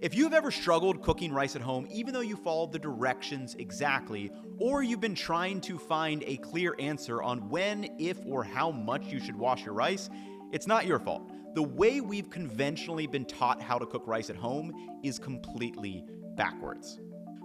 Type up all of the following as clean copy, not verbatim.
If you've ever struggled cooking rice at home, even though you followed the directions exactly, or you've been trying to find a clear answer on when, if, or how much you should wash your rice, it's not your fault. The way we've conventionally been taught how to cook rice at home is completely backwards.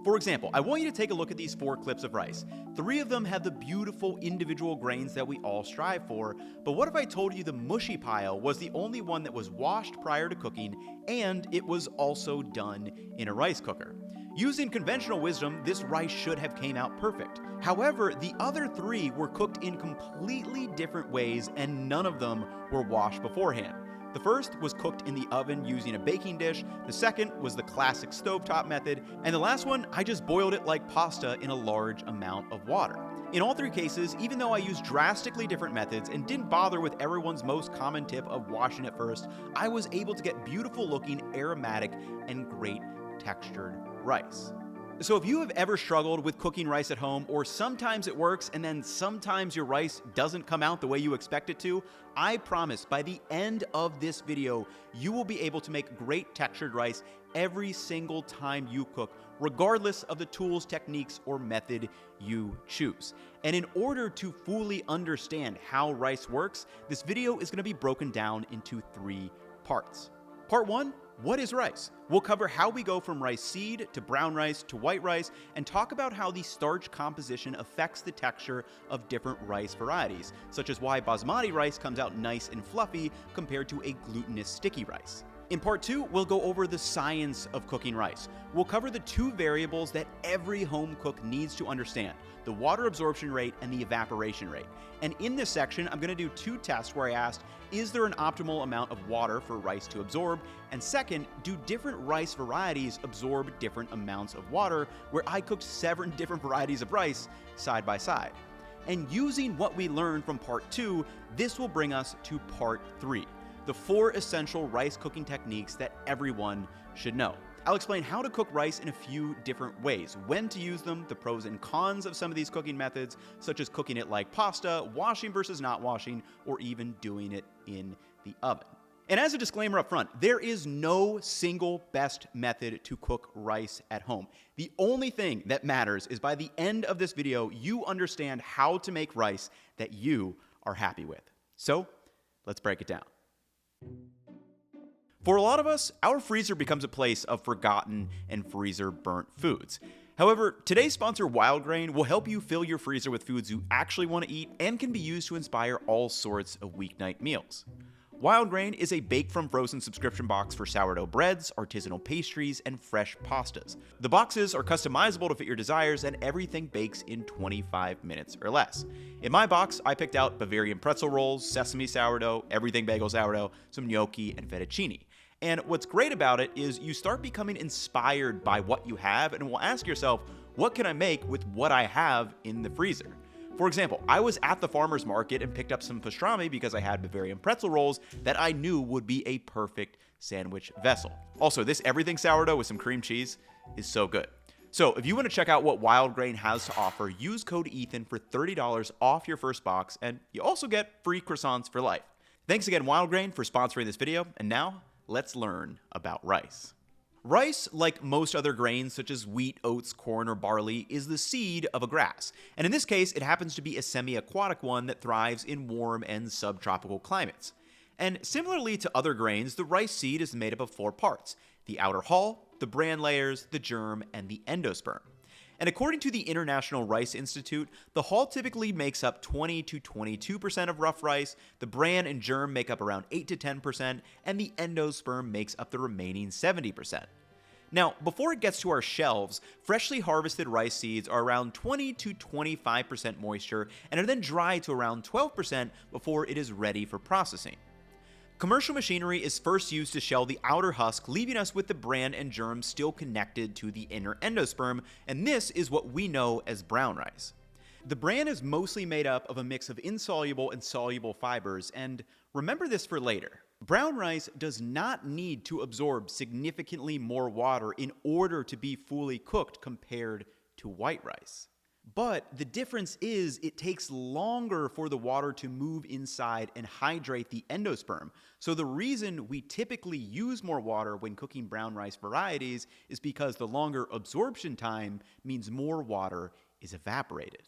For example, I want you to take a look at these 4 clips of rice. 3 of them have the beautiful individual grains that we all strive for, but what if I told you the mushy pile was the only one that was washed prior to cooking, and it was also done in a rice cooker? Using conventional wisdom, this rice should have came out perfect. However, the other 3 were cooked in completely different ways, and none of them were washed beforehand. The first was cooked in the oven using a baking dish, the second was the classic stovetop method, and the last one, I just boiled it like pasta in a large amount of water. In all 3 cases, even though I used drastically different methods and didn't bother with everyone's most common tip of washing it first, I was able to get beautiful looking, aromatic, and great textured rice. So if you have ever struggled with cooking rice at home, or sometimes it works and then sometimes your rice doesn't come out the way you expect it to, I promise by the end of this video, you will be able to make great textured rice every single time you cook, regardless of the tools, techniques, or method you choose. And in order to fully understand how rice works, this video is going to be broken down into 3 parts. Part 1. What is rice? We'll cover how we go from rice seed to brown rice to white rice and talk about how the starch composition affects the texture of different rice varieties, such as why basmati rice comes out nice and fluffy compared to a glutinous sticky rice. In part 2, we'll go over the science of cooking rice. We'll cover the 2 variables that every home cook needs to understand: the water absorption rate and the evaporation rate. And in this section, I'm going to do 2 tests where I asked, is there an optimal amount of water for rice to absorb? And second, do different rice varieties absorb different amounts of water? Where I cooked 7 different varieties of rice side by side. And using what we learned from part 2, this will bring us to part 3. The 4 essential rice cooking techniques that everyone should know. I'll explain how to cook rice in a few different ways, when to use them, the pros and cons of some of these cooking methods, such as cooking it like pasta, washing versus not washing, or even doing it in the oven. And as a disclaimer up front, there is no single best method to cook rice at home. The only thing that matters is by the end of this video, you understand how to make rice that you are happy with. So, let's break it down. For a lot of us, our freezer becomes a place of forgotten and freezer burnt foods. However, today's sponsor Wild Grain will help you fill your freezer with foods you actually want to eat and can be used to inspire all sorts of weeknight meals. Wild Grain is a bake from frozen subscription box for sourdough breads, artisanal pastries, and fresh pastas. The boxes are customizable to fit your desires, and everything bakes in 25 minutes or less. In my box, I picked out Bavarian pretzel rolls, sesame sourdough, everything bagel sourdough, some gnocchi, and fettuccine. And what's great about it is you start becoming inspired by what you have and will ask yourself, what can I make with what I have in the freezer? For example, I was at the farmer's market and picked up some pastrami because I had Bavarian pretzel rolls that I knew would be a perfect sandwich vessel. Also, this everything sourdough with some cream cheese is so good. So if you want to check out what Wild Grain has to offer, use code Ethan for $30 off your first box, and you also get free croissants for life. Thanks again, Wild Grain, for sponsoring this video, and now let's learn about rice. Rice, like most other grains such as wheat, oats, corn, or barley, is the seed of a grass. And in this case, it happens to be a semi-aquatic one that thrives in warm and subtropical climates. And similarly to other grains, the rice seed is made up of 4 parts: the outer hull, the bran layers, the germ, and the endosperm. And according to the International Rice Institute, the hull typically makes up 20 to 22% of rough rice, the bran and germ make up around 8 to 10%, and the endosperm makes up the remaining 70%. Now, before it gets to our shelves, freshly harvested rice seeds are around 20 to 25% moisture and are then dried to around 12% before it is ready for processing. Commercial machinery is first used to shell the outer husk, leaving us with the bran and germ still connected to the inner endosperm, and this is what we know as brown rice. The bran is mostly made up of a mix of insoluble and soluble fibers, and remember this for later. Brown rice does not need to absorb significantly more water in order to be fully cooked compared to white rice. But the difference is it takes longer for the water to move inside and hydrate the endosperm. So the reason we typically use more water when cooking brown rice varieties is because the longer absorption time means more water is evaporated.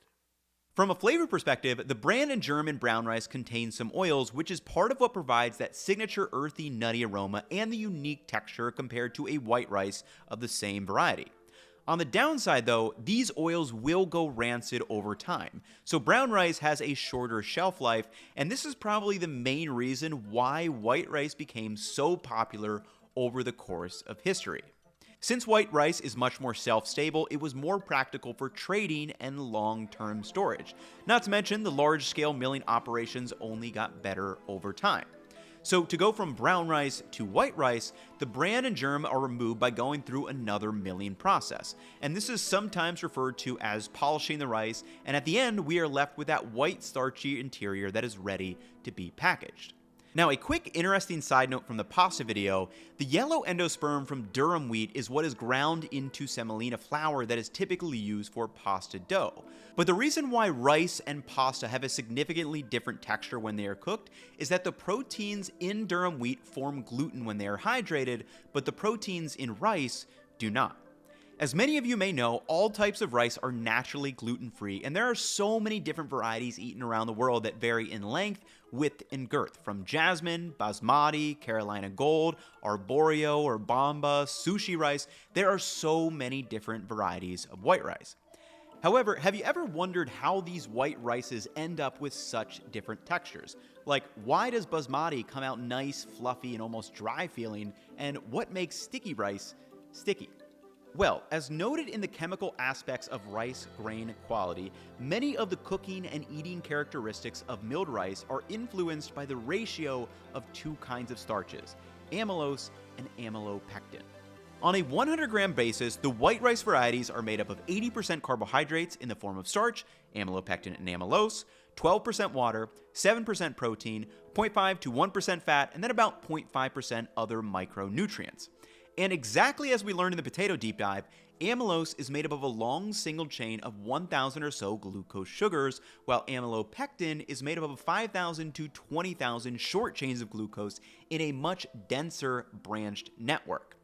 From a flavor perspective, the brand and German brown rice contains some oils, which is part of what provides that signature earthy, nutty aroma and the unique texture compared to a white rice of the same variety. On the downside though, these oils will go rancid over time, so brown rice has a shorter shelf life, and this is probably the main reason why white rice became so popular over the course of history. Since white rice is much more self-stable, it was more practical for trading and long-term storage. Not to mention, the large-scale milling operations only got better over time. So to go from brown rice to white rice, the bran and germ are removed by going through another milling process. And this is sometimes referred to as polishing the rice, and at the end we are left with that white starchy interior that is ready to be packaged. Now, a quick interesting side note from the pasta video, the yellow endosperm from durum wheat is what is ground into semolina flour that is typically used for pasta dough. But the reason why rice and pasta have a significantly different texture when they are cooked is that the proteins in durum wheat form gluten when they are hydrated, but the proteins in rice do not. As many of you may know, all types of rice are naturally gluten-free, and there are so many different varieties eaten around the world that vary in length, width, and girth, from jasmine, basmati, Carolina Gold, arborio or bamba, sushi rice. There are so many different varieties of white rice. However, have you ever wondered how these white rices end up with such different textures? Like, why does basmati come out nice, fluffy, and almost dry feeling, and what makes sticky rice sticky? Well, as noted in the chemical aspects of rice grain quality, many of the cooking and eating characteristics of milled rice are influenced by the ratio of two kinds of starches, amylose and amylopectin. On a 100-gram basis, the white rice varieties are made up of 80% carbohydrates in the form of starch, amylopectin and amylose, 12% water, 7% protein, 0.5 to 1% fat, and then about 0.5% other micronutrients. And exactly as we learned in the potato deep dive, amylose is made up of a long single chain of 1,000 or so glucose sugars, while amylopectin is made up of 5,000 to 20,000 short chains of glucose in a much denser branched network.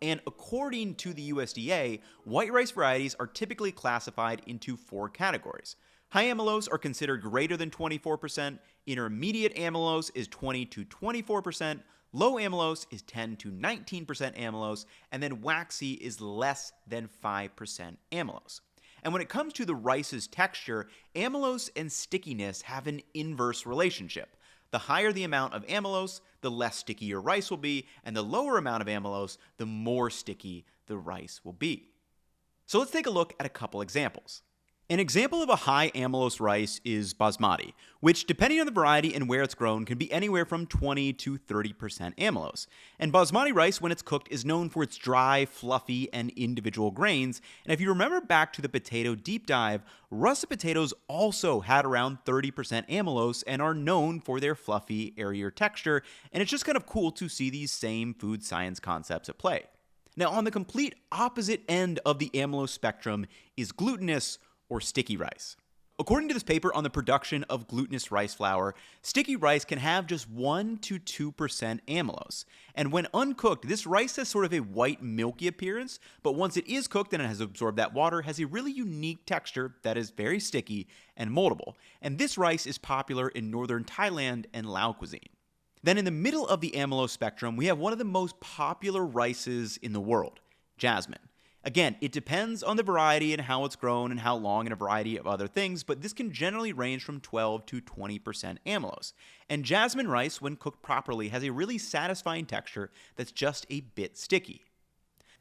And according to the USDA, white rice varieties are typically classified into 4 categories. High amylose are considered greater than 24%, intermediate amylose is 20 to 24%, low amylose is 10 to 19% amylose, and then waxy is less than 5% amylose. And when it comes to the rice's texture, amylose and stickiness have an inverse relationship. The higher the amount of amylose, the less sticky your rice will be, and the lower amount of amylose, the more sticky the rice will be. So let's take a look at a couple examples. An example of a high amylose rice is basmati, which depending on the variety and where it's grown can be anywhere from 20 to 30% amylose. And basmati rice, when it's cooked, is known for its dry, fluffy, and individual grains. And if you remember back to the potato deep dive, russet potatoes also had around 30% amylose and are known for their fluffy, airier texture. And it's just kind of cool to see these same food science concepts at play. Now, on the complete opposite end of the amylose spectrum is glutinous or sticky rice. According to this paper on the production of glutinous rice flour, sticky rice can have just 1 to 2% amylose. And when uncooked, this rice has sort of a white, milky appearance, but once it is cooked and it has absorbed that water, has a really unique texture that is very sticky and moldable. And this rice is popular in northern Thailand and Lao cuisine. Then in the middle of the amylose spectrum, we have one of the most popular rices in the world, jasmine. Again, it depends on the variety and how it's grown and how long and a variety of other things, but this can generally range from 12 to 20% amylose. And jasmine rice, when cooked properly, has a really satisfying texture that's just a bit sticky.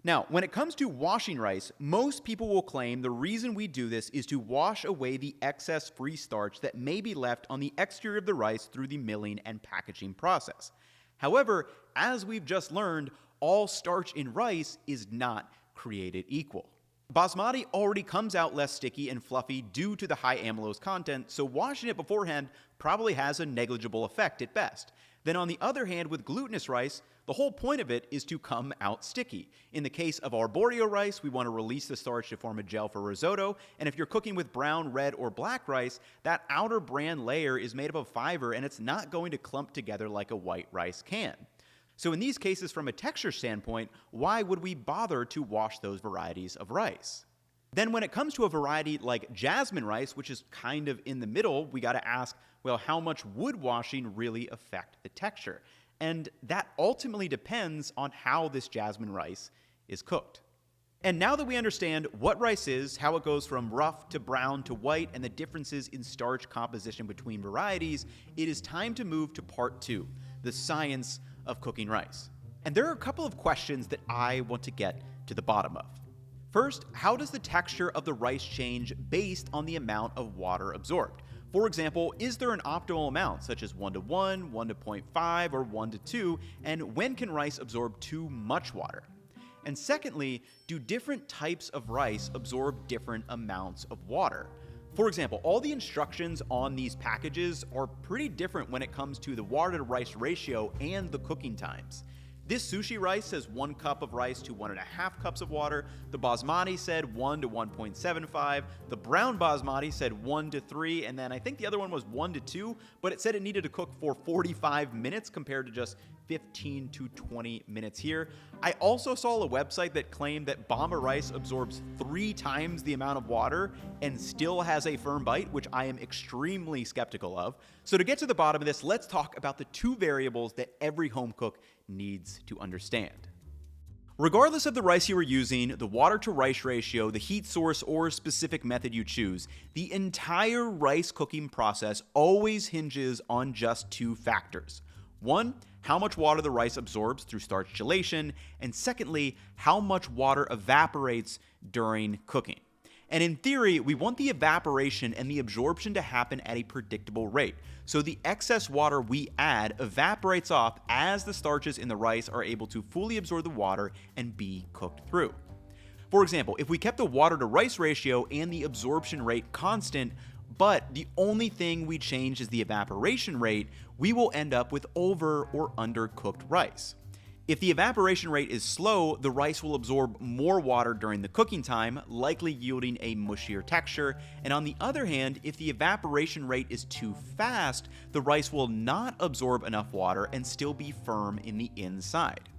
Now, when it comes to washing rice, most people will claim the reason we do this is to wash away the excess free starch that may be left on the exterior of the rice through the milling and packaging process. However, as we've just learned, all starch in rice is not created equal. Basmati already comes out less sticky and fluffy due to the high amylose content, so washing it beforehand probably has a negligible effect at best. Then on the other hand, with glutinous rice, the whole point of it is to come out sticky. In the case of arborio rice, we want to release the starch to form a gel for risotto, and if you're cooking with brown, red, or black rice, that outer bran layer is made up of fiber and it's not going to clump together like a white rice can. So in these cases, from a texture standpoint, why would we bother to wash those varieties of rice? Then when it comes to a variety like jasmine rice, which is kind of in the middle, we got to ask, well, how much would washing really affect the texture? And that ultimately depends on how this jasmine rice is cooked. And now that we understand what rice is, how it goes from rough to brown to white, and the differences in starch composition between varieties, it is time to move to part 2, the science of cooking rice. And there are a couple of questions that I want to get to the bottom of. First, how does the texture of the rice change based on the amount of water absorbed? For example, is there an optimal amount, such as 1:1, 1:0.5, or 1:2, and when can rice absorb too much water? And secondly, do different types of rice absorb different amounts of water? For example, all the instructions on these packages are pretty different when it comes to the water to rice ratio and the cooking times. This sushi rice says 1 cup of rice to 1.5 cups of water. The basmati said 1 to 1.75. The brown basmati said 1 to 3. And then I think the other one was 1 to 2, but it said it needed to cook for 45 minutes compared to just 15 to 20 minutes here. I also saw a website that claimed that Bama rice absorbs 3 times the amount of water and still has a firm bite, which I am extremely skeptical of. So to get to the bottom of this, let's talk about the 2 variables that every home cook needs to understand. Regardless of the rice you are using, the water to rice ratio, the heat source, or specific method you choose, the entire rice cooking process always hinges on just 2 factors. 1, how much water the rice absorbs through starch gelation, and secondly, how much water evaporates during cooking. And in theory, we want the evaporation and the absorption to happen at a predictable rate. So the excess water we add evaporates off as the starches in the rice are able to fully absorb the water and be cooked through. For example, if we kept the water to rice ratio and the absorption rate constant, but the only thing we change is the evaporation rate, we will end up with over or undercooked rice. If the evaporation rate is slow, the rice will absorb more water during the cooking time, likely yielding a mushier texture. And on the other hand, if the evaporation rate is too fast, the rice will not absorb enough water and still be firm in the inside.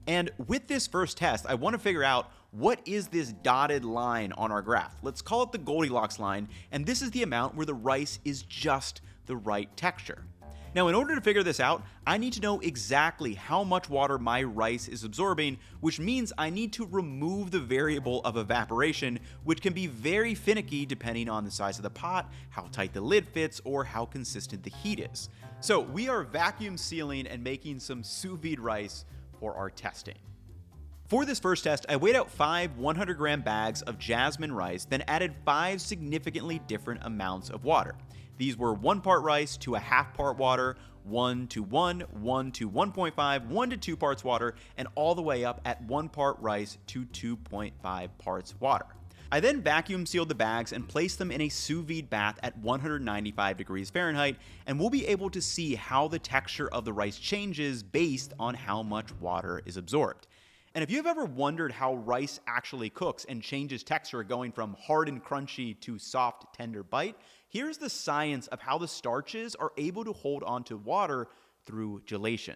And with this first test, I want to figure out what is this dotted line on our graph. Let's call it the Goldilocks line, and this is the amount where the rice is just the right texture. Now, in order to figure this out, I need to know exactly how much water my rice is absorbing, which means I need to remove the variable of evaporation, which can be very finicky depending on the size of the pot, how tight the lid fits, or how consistent the heat is. So we are vacuum sealing and making some sous vide rice for our testing. For this first test, I weighed out 5 100-gram bags of jasmine rice, then added 5 significantly different amounts of water. These were 1 part rice to a half part water, 1 to 1, 1 to 1.5, 1 to 2 parts water, and all the way up at 1 part rice to 2.5 parts water. I then vacuum sealed the bags and placed them in a sous vide bath at 195 degrees Fahrenheit, and we'll be able to see how the texture of the rice changes based on how much water is absorbed. And if you've ever wondered how rice actually cooks and changes texture going from hard and crunchy to soft, tender bite, here's the science of how the starches are able to hold onto water through gelation.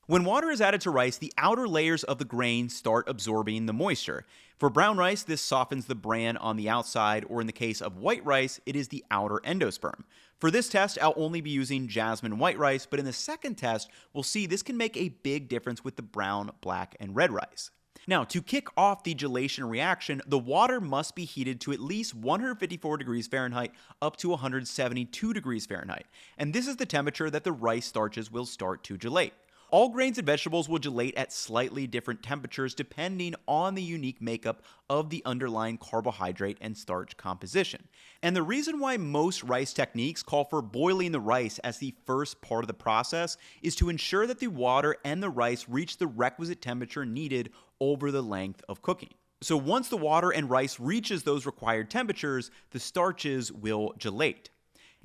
When water is added to rice, the outer layers of the grain start absorbing the moisture. For brown rice, this softens the bran on the outside, or in the case of white rice, it is the outer endosperm. For this test, I'll only be using jasmine white rice, but in the second test, we'll see this can make a big difference with the brown, black, and red rice. Now, to kick off the gelation reaction, the water must be heated to at least 154 degrees Fahrenheit up to 172 degrees Fahrenheit, and this is the temperature that the rice starches will start to gelate. All grains and vegetables will gelate at slightly different temperatures depending on the unique makeup of the underlying carbohydrate and starch composition. And the reason why most rice techniques call for boiling the rice as the first part of the process is to ensure that the water and the rice reach the requisite temperature needed over the length of cooking. So once the water and rice reaches those required temperatures, the starches will gelate.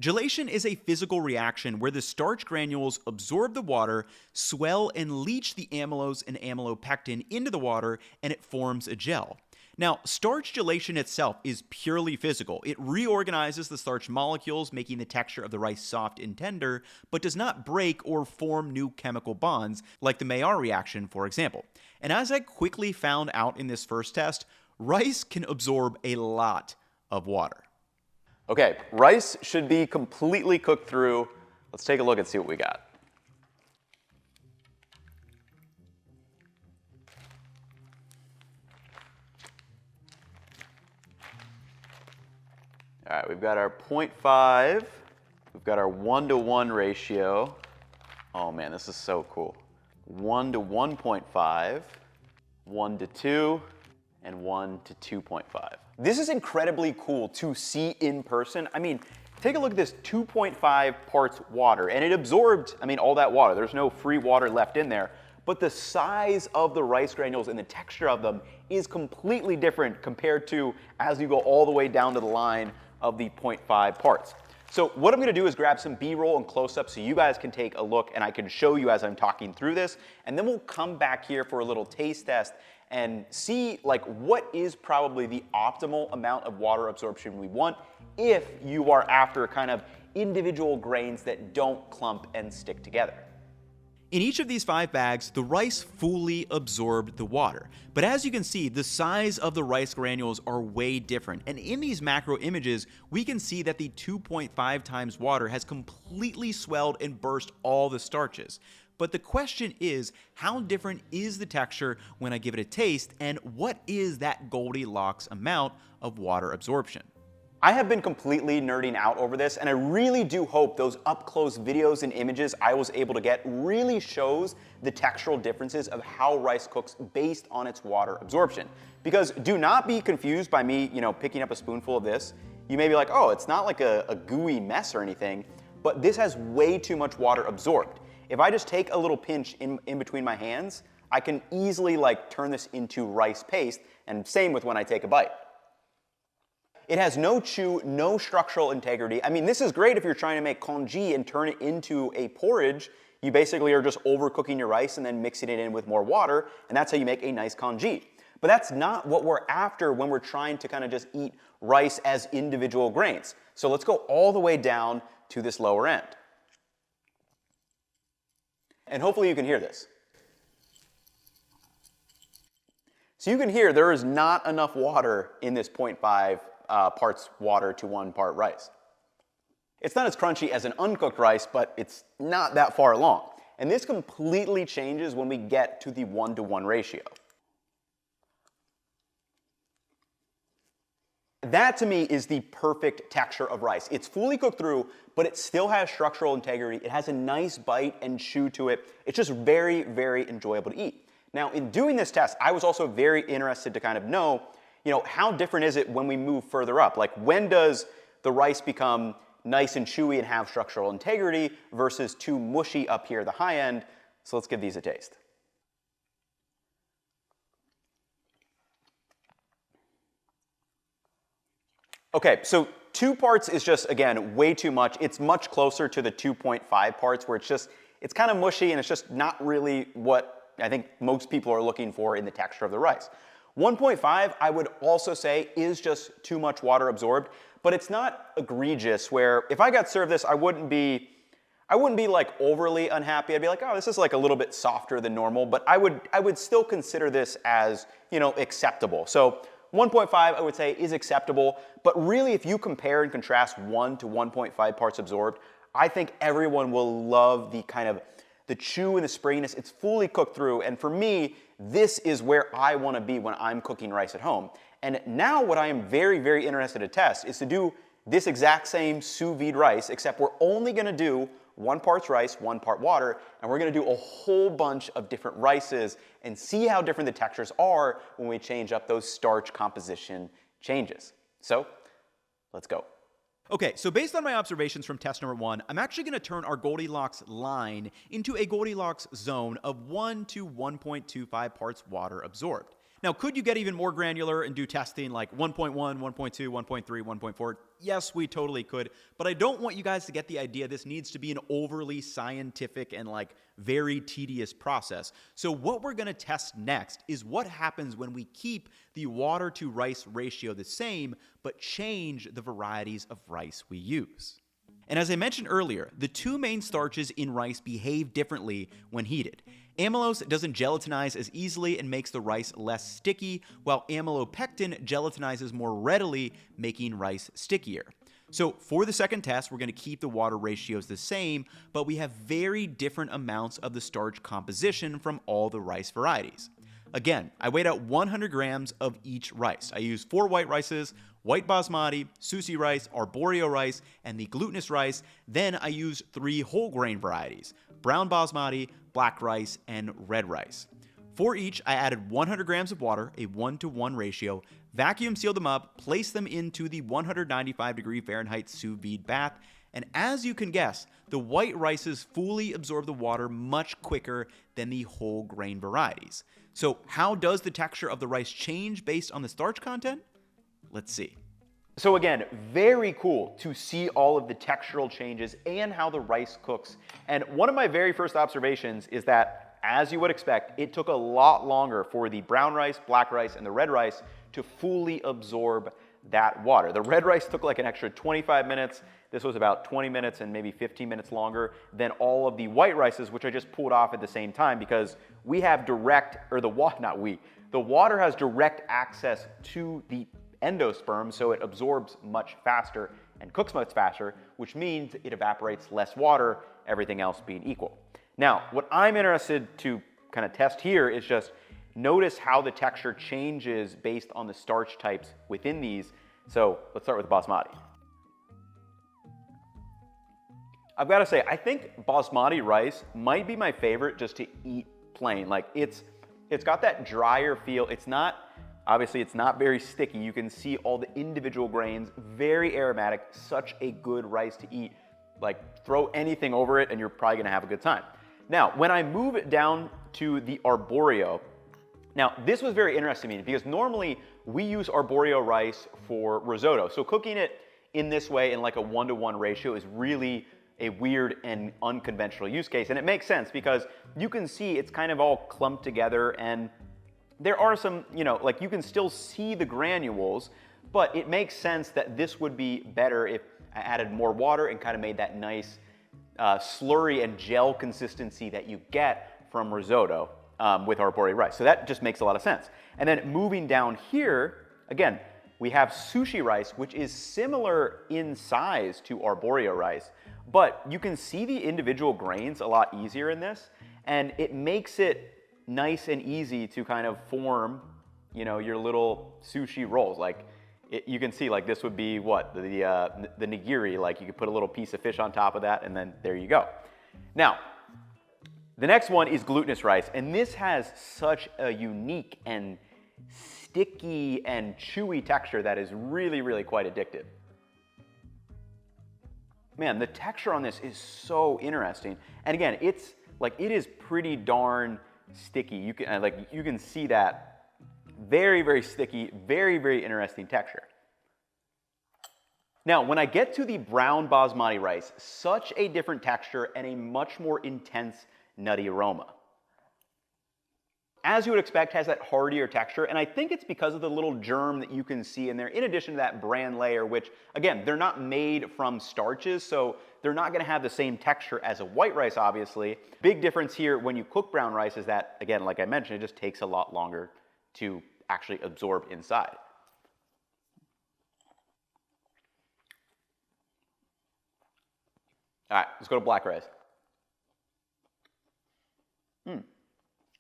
Gelation is a physical reaction where the starch granules absorb the water, swell, and leach the amylose and amylopectin into the water, and it forms a gel. Now, starch gelation itself is purely physical. It reorganizes the starch molecules, making the texture of the rice soft and tender, but does not break or form new chemical bonds, like the Maillard reaction, for example. And as I quickly found out in this first test, rice can absorb a lot of water. Okay, rice should be completely cooked through. Let's take a look and see what we got. All right, we've got our 0.5. We've got our 1-to-1 ratio. Oh man, this is so cool. 1 to 1.5, 1 to 2, and 1 to 2.5. This is incredibly cool to see in person. I mean, take a look at this 2.5 parts water, and it absorbed, all that water. There's no free water left in there. But the size of the rice granules and the texture of them is completely different compared to as you go all the way down to the line of the 0.5 parts. So what I'm gonna do is grab some B-roll and close-up so you guys can take a look and I can show you as I'm talking through this, and then we'll come back here for a little taste test and see what is probably the optimal amount of water absorption we want if you are after kind of individual grains that don't clump and stick together. In each of these 5 bags, the rice fully absorbed the water. But as you can see, the size of the rice granules are way different. And in these macro images, we can see that the 2.5 times water has completely swelled and burst all the starches. But the question is, how different is the texture when I give it a taste, and what is that Goldilocks amount of water absorption? I have been completely nerding out over this, and I really do hope those up-close videos and images I was able to get really shows the textural differences of how rice cooks based on its water absorption. Because do not be confused by me, picking up a spoonful of this. You may be like, oh, it's not like a gooey mess or anything, but this has way too much water absorbed. If I just take a little pinch in between my hands, I can easily turn this into rice paste, and same with when I take a bite. It has no chew, no structural integrity. This is great if you're trying to make congee and turn it into a porridge. You basically are just overcooking your rice and then mixing it in with more water, and that's how you make a nice congee. But that's not what we're after when we're trying to kind of just eat rice as individual grains. So let's go all the way down to this lower end. And hopefully you can hear this. So you can hear there is not enough water in this 0.5 parts water to 1 part rice. It's not as crunchy as an uncooked rice, but it's not that far along. And this completely changes when we get to the 1-to-1 ratio. That to me is the perfect texture of rice. It's fully cooked through, but it still has structural integrity. It has a nice bite and chew to it. It's just very, very enjoyable to eat. Now, in doing this test, I was also very interested to kind of know, how different is it when we move further up? When does the rice become nice and chewy and have structural integrity versus too mushy up here at the high end? So let's give these a taste. Okay, so 2 parts is just, again, way too much. It's much closer to the 2.5 parts where it's kind of mushy and it's just not really what I think most people are looking for in the texture of the rice. 1.5, I would also say, is just too much water absorbed, but it's not egregious where if I got served this, I wouldn't be overly unhappy. I'd be like, oh, this is a little bit softer than normal, but I would still consider this as, acceptable. So 1.5, I would say, is acceptable, but really if you compare and contrast 1 to 1.5 parts absorbed, I think everyone will love the kind of the chew and the springiness. It's fully cooked through, and for me, this is where I want to be when I'm cooking rice at home. And now what I am very, very interested to test is to do this exact same sous vide rice, except we're only going to do 1 part rice, 1 part water, and we're going to do a whole bunch of different rices and see how different the textures are when we change up those starch composition changes. So let's go. Okay, so based on my observations from test number 1, I'm actually going to turn our Goldilocks line into a Goldilocks zone of 1 to 1.25 parts water absorbed. Now, could you get even more granular and do testing like 1.1, 1.2, 1.3, 1.4? Yes, we totally could, but I don't want you guys to get the idea this needs to be an overly scientific and like very tedious process. So what we're going to test next is what happens when we keep the water to rice ratio the same, but change the varieties of rice we use. And as I mentioned earlier, the two main starches in rice behave differently when heated. Amylose doesn't gelatinize as easily and makes the rice less sticky, while amylopectin gelatinizes more readily, making rice stickier. So for the second test, we're going to keep the water ratios the same, but we have very different amounts of the starch composition from all the rice varieties. Again, I weighed out 100 grams of each rice. I used 4 white rices, white basmati, sushi rice, arborio rice, and the glutinous rice. Then I used 3 whole grain varieties, brown basmati, black rice, and red rice. For each, I added 100 grams of water, a 1-to-1 ratio, vacuum sealed them up, placed them into the 195 degree Fahrenheit sous vide bath, and as you can guess, the white rices fully absorb the water much quicker than the whole grain varieties. So how does the texture of the rice change based on the starch content? Let's see. So again, very cool to see all of the textural changes and how the rice cooks. And one of my very first observations is that, as you would expect, it took a lot longer for the brown rice, black rice, and the red rice to fully absorb that water. The red rice took like an extra 25 minutes. This was about 20 minutes and maybe 15 minutes longer than all of the white rices, which I just pulled off at the same time because we have direct, or the water has direct access to the endosperm, so it absorbs much faster and cooks much faster, which means it evaporates less water, everything else being equal. Now, what I'm interested to kind of test here is just notice how the texture changes based on the starch types within these. So let's start with basmati. I've got to say, I think basmati rice might be my favorite just to eat plain. Like it's got that drier feel. Obviously it's not very sticky. You can see all the individual grains, very aromatic, such a good rice to eat. Like throw anything over it and you're probably gonna have a good time. Now, when I move it down to the arborio, now this was very interesting to me because normally we use arborio rice for risotto. So cooking it in this way in like a 1-to-1 ratio is really a weird and unconventional use case. And it makes sense because you can see it's kind of all clumped together and there are some, like you can still see the granules, but it makes sense that this would be better if I added more water and kind of made that nice slurry and gel consistency that you get from risotto with arborio rice. So that just makes a lot of sense. And then moving down here, again, we have sushi rice, which is similar in size to arborio rice, but you can see the individual grains a lot easier in this, and it makes it nice and easy to kind of form, your little sushi rolls. Like you can see, like this would be what the nigiri. Like you could put a little piece of fish on top of that, and then there you go. Now, the next one is glutinous rice, and this has such a unique and sticky and chewy texture that is really, really quite addictive. Man, the texture on this is so interesting. And again, it is pretty darn sticky. You can see that very, very sticky, very, very interesting texture. Now, when I get to the brown basmati rice, such a different texture and a much more intense nutty aroma. As you would expect, has that heartier texture, and I think it's because of the little germ that you can see in there, in addition to that bran layer, which, again, they're not made from starches, so they're not gonna have the same texture as a white rice, obviously. Big difference here when you cook brown rice is that, again, like I mentioned, it just takes a lot longer to actually absorb inside. All right, let's go to black rice.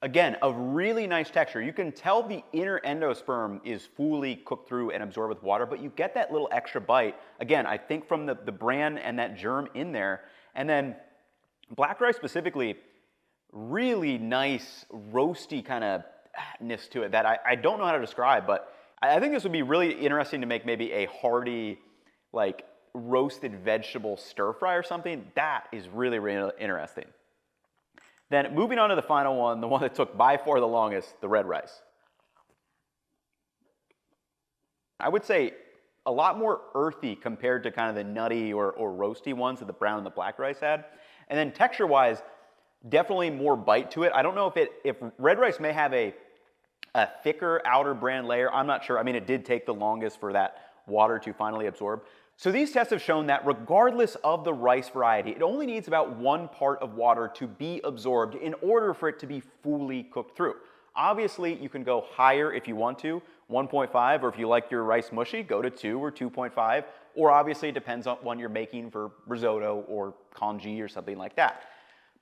Again, a really nice texture. You can tell the inner endosperm is fully cooked through and absorbed with water, but you get that little extra bite. Again, I think from the bran and that germ in there. And then black rice specifically, really nice roasty kind of ness to it that I don't know how to describe, but I think this would be really interesting to make maybe a hearty, like roasted vegetable stir fry or something. That is really, really interesting. Then moving on to the final one, the one that took by far the longest, the red rice. I would say a lot more earthy compared to kind of the nutty or roasty ones that the brown and the black rice had. And then texture-wise, definitely more bite to it. I don't know if red rice may have a thicker outer bran layer. I'm not sure. I mean, it did take the longest for that water to finally absorb. So these tests have shown that regardless of the rice variety, it only needs about 1 part of water to be absorbed in order for it to be fully cooked through. Obviously, you can go higher if you want to, 1.5, or if you like your rice mushy, go to 2 or 2.5, or obviously it depends on what you're making for risotto or congee or something like that.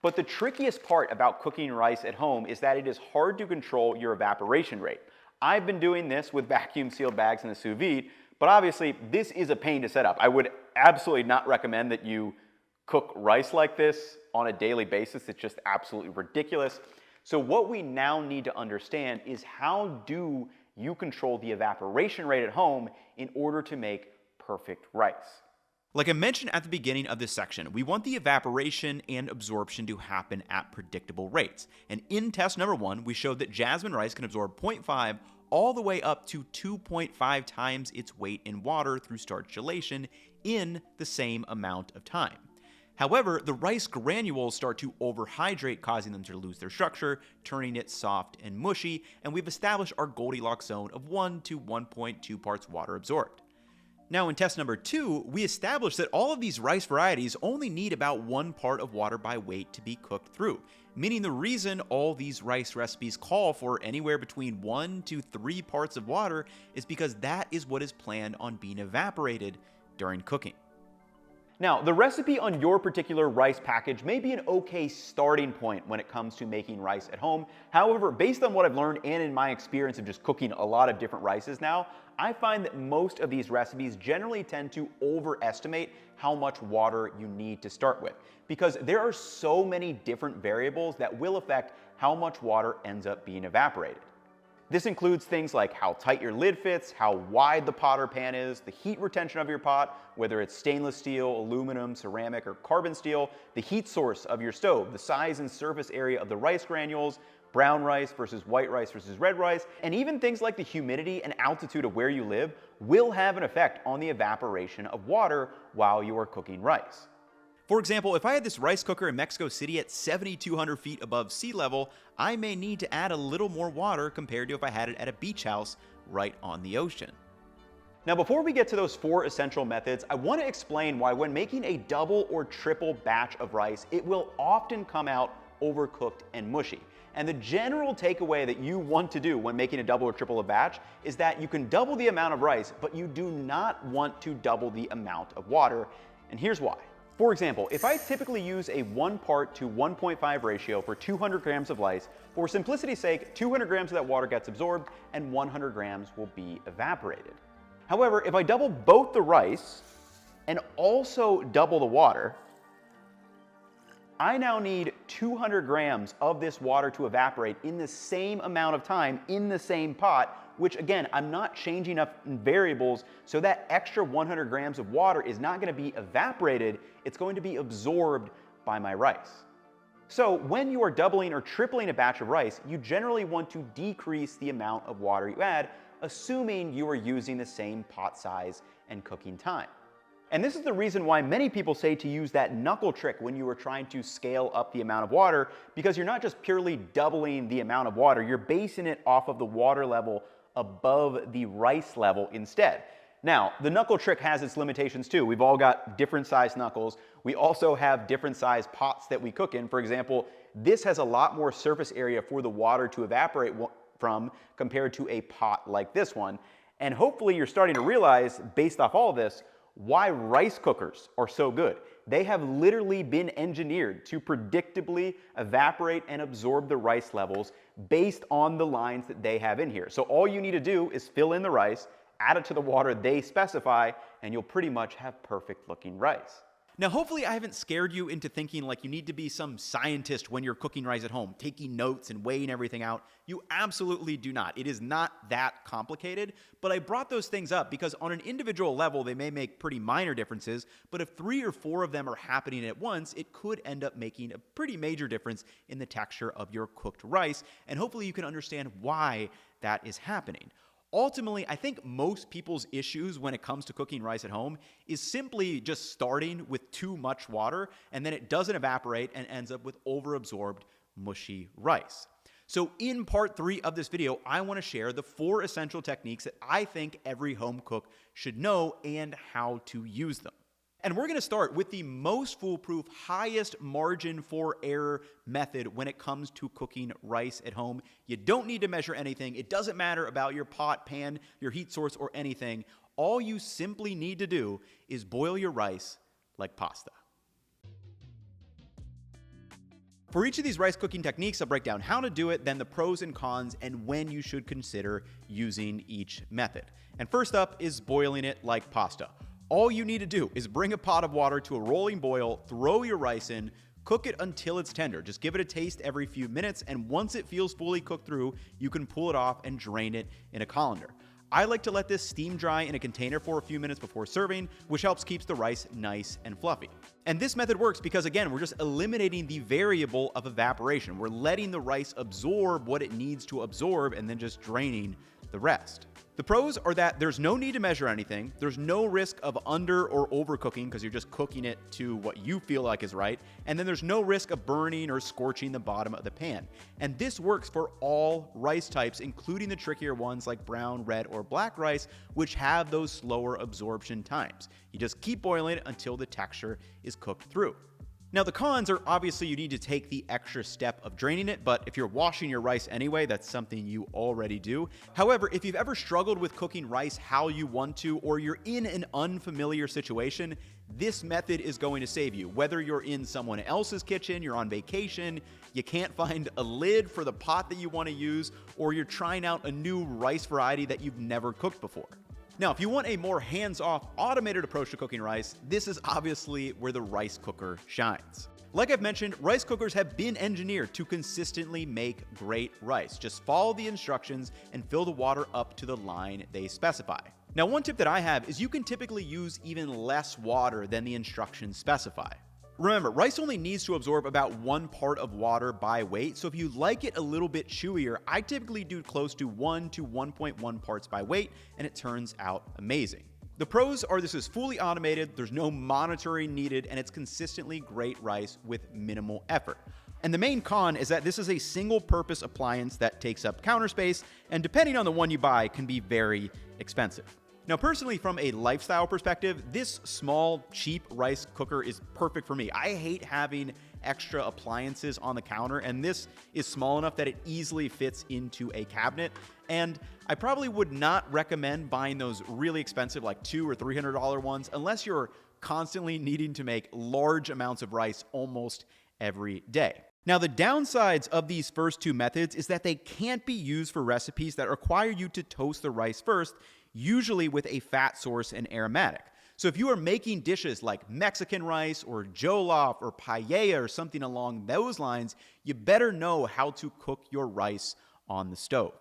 But the trickiest part about cooking rice at home is that it is hard to control your evaporation rate. I've been doing this with vacuum sealed bags in the sous vide, but obviously this is a pain to set up. I would absolutely not recommend that you cook rice like this on a daily basis. It's just absolutely ridiculous. So what we now need to understand is how do you control the evaporation rate at home in order to make perfect rice. Like I mentioned at the beginning of this section, we want the evaporation and absorption to happen at predictable rates. And in test number 1, we showed that jasmine rice can absorb 0.5 all the way up to 2.5 times its weight in water through starch gelation in the same amount of time. However, the rice granules start to overhydrate, causing them to lose their structure, turning it soft and mushy, and we've established our Goldilocks zone of 1 to 1.2 parts water absorbed. Now in test number 2, we established that all of these rice varieties only need about 1 part of water by weight to be cooked through, meaning the reason all these rice recipes call for anywhere between 1 to 3 parts of water is because that is what is planned on being evaporated during cooking. Now, the recipe on your particular rice package may be an okay starting point when it comes to making rice at home. However, based on what I've learned and in my experience of just cooking a lot of different rices now, I find that most of these recipes generally tend to overestimate how much water you need to start with, because there are so many different variables that will affect how much water ends up being evaporated. This includes things like how tight your lid fits, how wide the pot or pan is, the heat retention of your pot, whether it's stainless steel, aluminum, ceramic, or carbon steel, the heat source of your stove, the size and surface area of the rice granules, brown rice versus white rice versus red rice, and even things like the humidity and altitude of where you live will have an effect on the evaporation of water while you are cooking rice. For example, if I had this rice cooker in Mexico City at 7,200 feet above sea level, I may need to add a little more water compared to if I had it at a beach house right on the ocean. Now, before we get to those 4 essential methods, I want to explain why when making a double or triple batch of rice, it will often come out overcooked and mushy. And the general takeaway that you want to do when making a double or triple batch is that you can double the amount of rice, but you do not want to double the amount of water. And here's why. For example, if I typically use a 1 part to 1.5 ratio for 200 grams of rice, for simplicity's sake, 200 grams of that water gets absorbed and 100 grams will be evaporated. However, if I double both the rice and also double the water, I now need 200 grams of this water to evaporate in the same amount of time in the same pot, which again, I'm not changing up variables, so that extra 100 grams of water is not going to be evaporated, it's going to be absorbed by my rice. So when you are doubling or tripling a batch of rice, you generally want to decrease the amount of water you add, assuming you are using the same pot size and cooking time. And this is the reason why many people say to use that knuckle trick when you are trying to scale up the amount of water, because you're not just purely doubling the amount of water, you're basing it off of the water level above the rice level instead. Now, the knuckle trick has its limitations too. We've all got different size knuckles. We also have different size pots that we cook in. For example, this has a lot more surface area for the water to evaporate from compared to a pot like this one. And hopefully you're starting to realize, based off all of this, why rice cookers are so good. They have literally been engineered to predictably evaporate and absorb the rice levels based on the lines that they have in here. So all you need to do is fill in the rice, add it to the water they specify, and you'll pretty much have perfect looking rice. Now, hopefully I haven't scared you into thinking like you need to be some scientist when you're cooking rice at home, taking notes and weighing everything out. You absolutely do not. It is not that complicated, but I brought those things up because on an individual level, they may make pretty minor differences, but if 3 or 4 of them are happening at once, it could end up making a pretty major difference in the texture of your cooked rice, and hopefully you can understand why that is happening. Ultimately, I think most people's issues when it comes to cooking rice at home is simply just starting with too much water, and then it doesn't evaporate and ends up with overabsorbed, mushy rice. So in part 3 of this video, I want to share the 4 essential techniques that I think every home cook should know and how to use them. And we're going to start with the most foolproof, highest margin for error method when it comes to cooking rice at home. You don't need to measure anything. It doesn't matter about your pot, pan, your heat source, or anything. All you simply need to do is boil your rice like pasta. For each of these rice cooking techniques, I'll break down how to do it, then the pros and cons, and when you should consider using each method. And first up is boiling it like pasta. All you need to do is bring a pot of water to a rolling boil, throw your rice in, cook it until it's tender. Just give it a taste every few minutes, and once it feels fully cooked through, you can pull it off and drain it in a colander. I like to let this steam dry in a container for a few minutes before serving, which helps keep the rice nice and fluffy. And this method works because, again, we're just eliminating the variable of evaporation. We're letting the rice absorb what it needs to absorb and then just draining the rest. The pros are that there's no need to measure anything, there's no risk of under or overcooking because you're just cooking it to what you feel like is right, and then there's no risk of burning or scorching the bottom of the pan. And this works for all rice types, including the trickier ones like brown, red, or black rice, which have those slower absorption times. You just keep boiling it until the texture is cooked through. Now, the cons are obviously you need to take the extra step of draining it, but if you're washing your rice anyway, that's something you already do. However, if you've ever struggled with cooking rice how you want to, or you're in an unfamiliar situation, this method is going to save you. Whether you're in someone else's kitchen, you're on vacation, you can't find a lid for the pot that you want to use, or you're trying out a new rice variety that you've never cooked before. Now, if you want a more hands-off, automated approach to cooking rice, this is obviously where the rice cooker shines. Like I've mentioned, rice cookers have been engineered to consistently make great rice. Just follow the instructions and fill the water up to the line they specify. Now, one tip that I have is you can typically use even less water than the instructions specify. Remember, rice only needs to absorb about 1 part of water by weight, so if you like it a little bit chewier, I typically do close to 1 to 1.1 parts by weight, and it turns out amazing. The pros are this is fully automated, there's no monitoring needed, and it's consistently great rice with minimal effort. And the main con is that this is a single-purpose appliance that takes up counter space, and depending on the one you buy, can be very expensive. Now, personally, from a lifestyle perspective, this small, cheap rice cooker is perfect for me. I hate having extra appliances on the counter, and this is small enough that it easily fits into a cabinet. And I probably would not recommend buying those really expensive, like $200 or $300 ones, unless you're constantly needing to make large amounts of rice almost every day. Now, the downsides of these first 2 methods is that they can't be used for recipes that require you to toast the rice first, usually with a fat source and aromatic. So if you are making dishes like Mexican rice or jollof or paella or something along those lines, you better know how to cook your rice on the stove.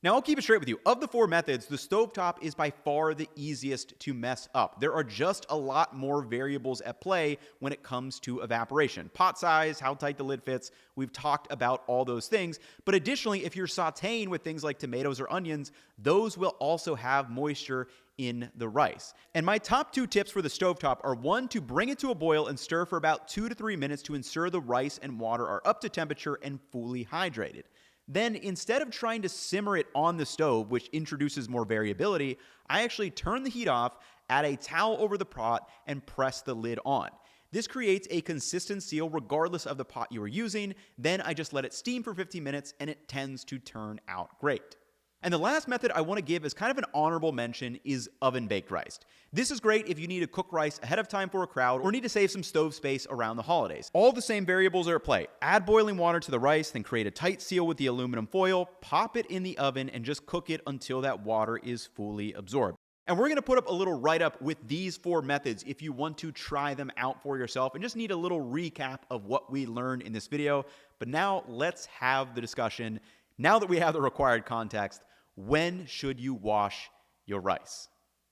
Now, I'll keep it straight with you. Of the 4 methods, the stovetop is by far the easiest to mess up. There are just a lot more variables at play when it comes to evaporation. Pot size, how tight the lid fits, we've talked about all those things. But additionally, if you're sauteing with things like tomatoes or onions, those will also have moisture in the rice. And my top 2 tips for the stovetop are 1, to bring it to a boil and stir for about 2 to 3 minutes to ensure the rice and water are up to temperature and fully hydrated. Then, instead of trying to simmer it on the stove, which introduces more variability, I actually turn the heat off, add a towel over the pot, and press the lid on. This creates a consistent seal regardless of the pot you are using. Then I just let it steam for 15 minutes, and it tends to turn out great. And the last method I want to give as kind of an honorable mention is oven-baked rice. This is great if you need to cook rice ahead of time for a crowd or need to save some stove space around the holidays. All the same variables are at play. Add boiling water to the rice, then create a tight seal with the aluminum foil, pop it in the oven, and just cook it until that water is fully absorbed. And we're going to put up a little write-up with these 4 methods if you want to try them out for yourself and just need a little recap of what we learned in this video. But now let's have the discussion. Now that we have the required context, when should you wash your rice?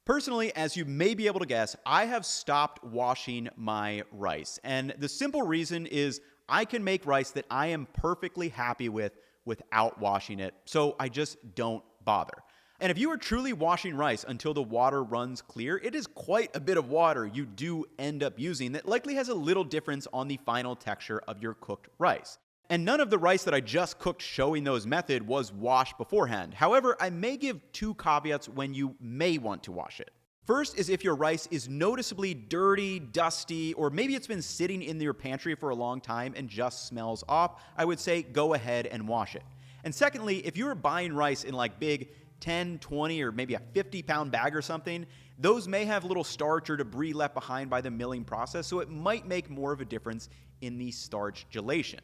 Personally, as you may be able to guess, I have stopped washing my rice. And the simple reason is I can make rice that I am perfectly happy with without washing it, so I just don't bother. And if you are truly washing rice until the water runs clear, it is quite a bit of water you do end up using that likely has a little difference on the final texture of your cooked rice. And none of the rice that I just cooked showing those method was washed beforehand. However, I may give two caveats when you may want to wash it. First is if your rice is noticeably dirty, dusty, or maybe it's been sitting in your pantry for a long time and just smells off, I would say go ahead and wash it. And secondly, if you are buying rice in like big 10, 20, or maybe a 50-pound bag or something, those may have little starch or debris left behind by the milling process, so it might make more of a difference in the starch gelation.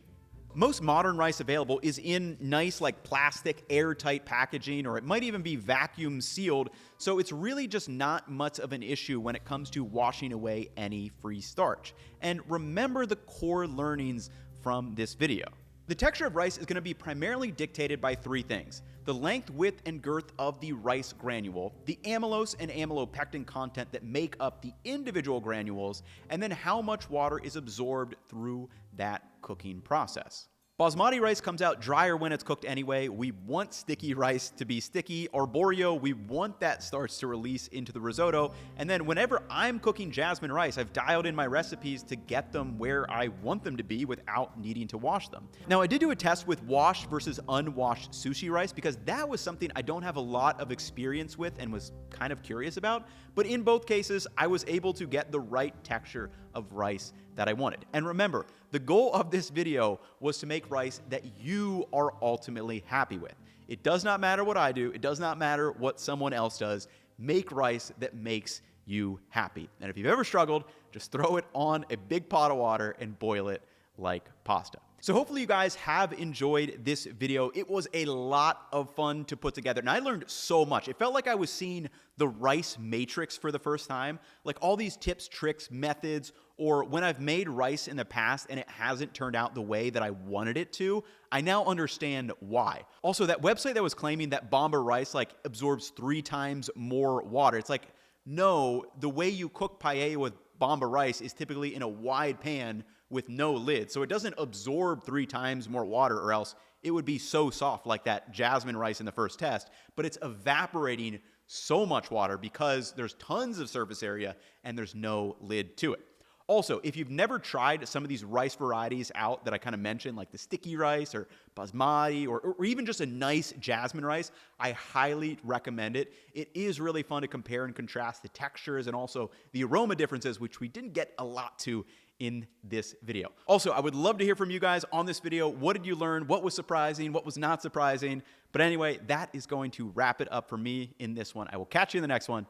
Most modern rice available is in nice like plastic airtight packaging, or it might even be vacuum sealed, so it's really just not much of an issue when it comes to washing away any free starch. And remember the core learnings from this video. The texture of rice is going to be primarily dictated by three things: the length, width, and girth of the rice granule, the amylose and amylopectin content that make up the individual granules, and then how much water is absorbed through that cooking process. Basmati rice comes out drier when it's cooked anyway. We want sticky rice to be sticky. Arborio, we want that starch to release into the risotto. And then whenever I'm cooking jasmine rice, I've dialed in my recipes to get them where I want them to be without needing to wash them. Now, I did do a test with washed versus unwashed sushi rice because that was something I don't have a lot of experience with and was kind of curious about. But in both cases, I was able to get the right texture of rice that I wanted. And remember, the goal of this video was to make rice that you are ultimately happy with. It does not matter what I do. It does not matter what someone else does. Make rice that makes you happy. And if you've ever struggled, just throw it on a big pot of water and boil it like pasta. So hopefully you guys have enjoyed this video. It was a lot of fun to put together, and I learned so much. It felt like I was seeing the rice matrix for the first time, like all these tips, tricks, methods, or when I've made rice in the past and it hasn't turned out the way that I wanted it to, I now understand why. Also, that website that was claiming that Bomba rice like absorbs 3 times more water, it's like, no, the way you cook paella with Bomba rice is typically in a wide pan with no lid. So it doesn't absorb 3 times more water, or else it would be so soft like that jasmine rice in the first test, but it's evaporating so much water because there's tons of surface area and there's no lid to it. Also, if you've never tried some of these rice varieties out that I kind of mentioned, like the sticky rice or basmati or even just a nice jasmine rice, I highly recommend it. It is really fun to compare and contrast the textures and also the aroma differences, which we didn't get a lot to in this video. Also, I would love to hear from you guys on this video. What did you learn? What was surprising? What was not surprising? But anyway, that is going to wrap it up for me in this one. I will catch you in the next one.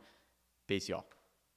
Peace, y'all.